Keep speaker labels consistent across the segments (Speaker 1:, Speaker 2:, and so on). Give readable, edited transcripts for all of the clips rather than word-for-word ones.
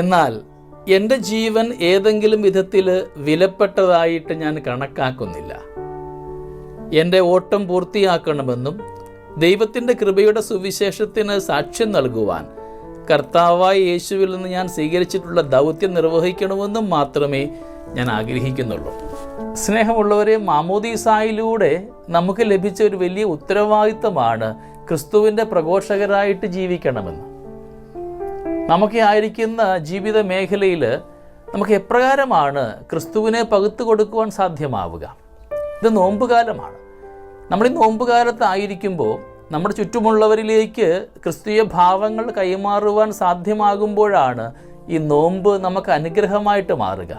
Speaker 1: എന്നാൽ എൻ്റെ ജീവൻ ഏതെങ്കിലും വിധത്തിൽ വിലപ്പെട്ടതായിട്ട് ഞാൻ കണക്കാക്കുന്നില്ല. എൻ്റെ ഓട്ടം പൂർത്തിയാക്കണമെന്നും ദൈവത്തിൻ്റെ കൃപയുടെ സുവിശേഷത്തിന് സാക്ഷ്യം നൽകുവാൻ കർത്താവായ യേശുവിൽ നിന്ന് ഞാൻ സ്വീകരിച്ചിട്ടുള്ള ദൗത്യം നിർവഹിക്കണമെന്നും മാത്രമേ ഞാൻ ആഗ്രഹിക്കുന്നുള്ളൂ. സ്നേഹമുള്ളവരെ, മാമോദീസായിലൂടെ നമുക്ക് ലഭിച്ച ഒരു വലിയ ഉത്തരവാദിത്തമാണ് ക്രിസ്തുവിൻ്റെ പ്രഘോഷകരായിട്ട് ജീവിക്കണമെന്ന്. നമുക്ക് ആയിരിക്കുന്ന ജീവിത മേഖലയിൽ നമുക്ക് എപ്രകാരമാണ് ക്രിസ്തുവിനെ പകുത്തു കൊടുക്കുവാൻ സാധ്യമാവുക? ഇത് നോമ്പുകാലമാണ്. നമ്മൾ ഈ നോമ്പുകാലത്തായിരിക്കുമ്പോൾ നമ്മുടെ ചുറ്റുമുള്ളവരിലേക്ക് ക്രിസ്തീയ ഭാവങ്ങൾ കൈമാറുവാൻ സാധ്യമാകുമ്പോഴാണ് ഈ നോമ്പ് നമുക്ക് അനുഗ്രഹമായിട്ട് മാറുക.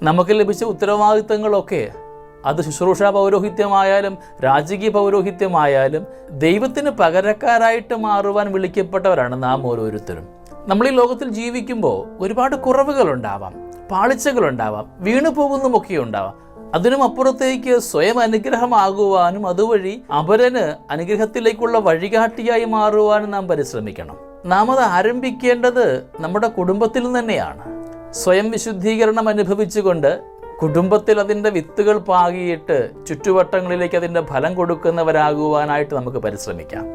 Speaker 1: നമുക്ക് ലഭിച്ച ഉത്തരവാദിത്തങ്ങളൊക്കെ അത് ശുശ്രൂഷാ പൗരോഹിത്യമായാലും രാജകീയ പൗരോഹിത്യമായാലും ദൈവത്തിന് പകരക്കാരായിട്ട് മാറുവാൻ വിളിക്കപ്പെട്ടവരാണ് നാം ഓരോരുത്തരും. നമ്മൾ ഈ ലോകത്തിൽ ജീവിക്കുമ്പോൾ ഒരുപാട് കുറവുകളുണ്ടാവാം, പാളിച്ചകളുണ്ടാവാം, വീണു പോകുന്നതുമൊക്കെ ഉണ്ടാവാം. അതിനും അപ്പുറത്തേക്ക് സ്വയം അനുഗ്രഹമാകുവാനും അതുവഴി അപരന് അനുഗ്രഹത്തിലേക്കുള്ള വഴികാട്ടിയായി മാറുവാനും നാം പരിശ്രമിക്കണം. നാം അത് ആരംഭിക്കേണ്ടത് നമ്മുടെ കുടുംബത്തിൽ നിന്ന് തന്നെയാണ്. സ്വയം വിശുദ്ധീകരണം അനുഭവിച്ചുകൊണ്ട് കുടുംബത്തിൽ അതിൻ്റെ വിത്തുകൾ പാകിയിട്ട് ചുറ്റുവട്ടങ്ങളിലേക്ക് അതിൻ്റെ ഫലം കൊടുക്കുന്നവരാകുവാനായിട്ട് നമുക്ക് പരിശ്രമിക്കാം.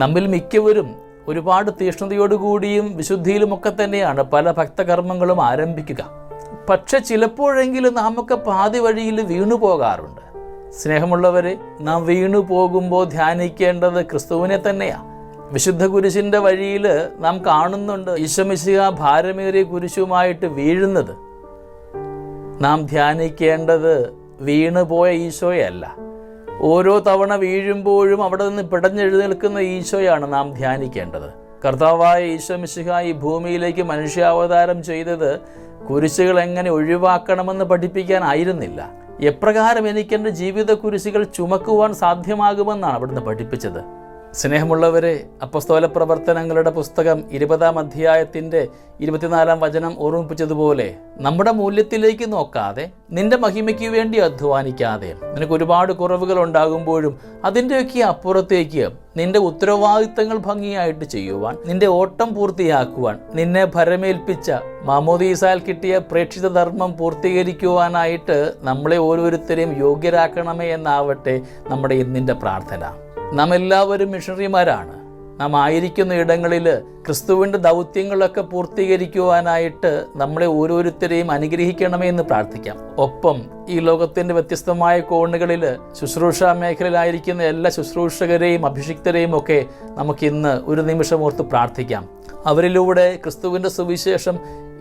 Speaker 1: നമ്മിൽ മിക്കവരും ഒരുപാട് തീഷ്ണതയോടുകൂടിയും വിശുദ്ധിയിലുമൊക്കെ തന്നെയാണ് പല ഭക്തകർമ്മങ്ങളും ആരംഭിക്കുക. പക്ഷെ ചിലപ്പോഴെങ്കിലും നാമൊക്കെ പാതി വഴിയിൽ വീണു പോകാറുണ്ട്. സ്നേഹമുള്ളവരെ, നാം വീണു പോകുമ്പോൾ ധ്യാനിക്കേണ്ടത് ക്രിസ്തുവിനെ തന്നെയാണ്. വിശുദ്ധ കുരിശിൻ്റെ വഴിയിൽ നാം കാണുന്നുണ്ട് ഈശോ മിശിഹാ ഭാരമേറിയ കുരിശുമായിട്ട് വീഴുന്നത്. നാം ധ്യാനിക്കേണ്ടത് വീണുപോയ ഈശോയല്ല, ഓരോ തവണ വീഴുമ്പോഴും അവിടെ നിന്ന് പിടഞ്ഞെഴുന്നേൽക്കുന്ന ഈശോയാണ് നാം ധ്യാനിക്കേണ്ടത്. കർത്താവായ ഈശോ മിശിഹാ ഈ ഭൂമിയിലേക്ക് മനുഷ്യാവതാരം ചെയ്തത് കുരിശുകൾ എങ്ങനെ ഒഴിവാക്കണമെന്ന് പഠിപ്പിക്കാനായിരുന്നില്ല. എപ്രകാരം എനിക്ക് എൻ്റെ ജീവിത കുരിശുകൾ ചുമക്കുവാൻ സാധ്യമാകുമെന്നാണ് അവിടുന്ന് പഠിപ്പിച്ചത്. സ്നേഹമുള്ളവരെ, അപ്പസ്തോല പ്രവർത്തനങ്ങളുടെ പുസ്തകം 20-ാം അധ്യായത്തിൻ്റെ 24-ാം വചനം ഓർമ്മിപ്പിച്ചതുപോലെ നമ്മുടെ മൂല്യത്തിലേക്ക് നോക്കാതെ, നിന്റെ മഹിമയ്ക്ക് വേണ്ടി അധ്വാനിക്കാതെ, നിനക്ക് ഒരുപാട് കുറവുകൾ ഉണ്ടാകുമ്പോഴും അതിൻ്റെയൊക്കെ അപ്പുറത്തേക്ക് നിന്റെ ഉത്തരവാദിത്തങ്ങൾ ഭംഗിയായിട്ട് ചെയ്യുവാൻ, നിന്റെ ഓട്ടം പൂർത്തിയാക്കുവാൻ, നിന്നെ ഭരമേൽപ്പിച്ച മാമോദീസാൽ കിട്ടിയ പ്രേക്ഷിത ധർമ്മം പൂർത്തീകരിക്കുവാനായിട്ട് നമ്മളെ ഓരോരുത്തരെയും യോഗ്യരാക്കണമേ എന്നാവട്ടെ നമ്മുടെ ഇന്നിൻ്റെ പ്രാർത്ഥന. നാം എല്ലാവരും മിഷണറിമാരാണ്. നാം ആയിരിക്കുന്ന ഇടങ്ങളിൽ ക്രിസ്തുവിൻ്റെ ദൗത്യങ്ങളൊക്കെ പൂർത്തീകരിക്കുവാനായിട്ട് നമ്മളെ ഓരോരുത്തരെയും അനുഗ്രഹിക്കണമേ എന്ന് പ്രാർത്ഥിക്കാം. ഒപ്പം ഈ ലോകത്തിൻ്റെ വ്യത്യസ്തമായ കോണുകളിൽ ശുശ്രൂഷാ മേഖലയിലായിരിക്കുന്ന എല്ലാ ശുശ്രൂഷകരെയും അഭിഷിക്തരെയും ഒക്കെ നമുക്കിന്ന് ഒരു നിമിഷം ഓർത്ത് പ്രാർത്ഥിക്കാം. അവരിലൂടെ ക്രിസ്തുവിൻ്റെ സുവിശേഷം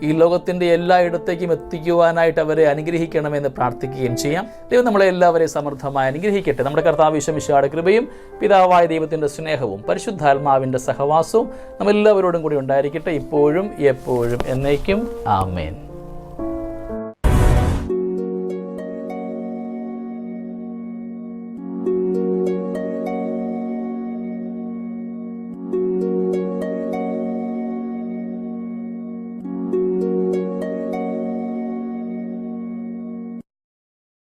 Speaker 1: ഈ ലോകത്തിൻ്റെ എല്ലായിടത്തേക്കും എത്തിക്കുവാനായിട്ട് അവരെ അനുഗ്രഹിക്കണമെന്ന് പ്രാർത്ഥിക്കുകയും ചെയ്യാം. ദൈവം നമ്മളെ എല്ലാവരെയും സമൃദ്ധമായി അനുഗ്രഹിക്കട്ടെ. നമ്മുടെ കർത്താവ് ഈശോ മിശിഹായുടെ കൃപയും പിതാവായ ദൈവത്തിൻ്റെ സ്നേഹവും പരിശുദ്ധാത്മാവിൻ്റെ സഹവാസവും നമ്മളെല്ലാവരോടും കൂടി ഉണ്ടായിരിക്കട്ടെ, ഇപ്പോഴും എപ്പോഴും എന്നേക്കും. ആമേൻ.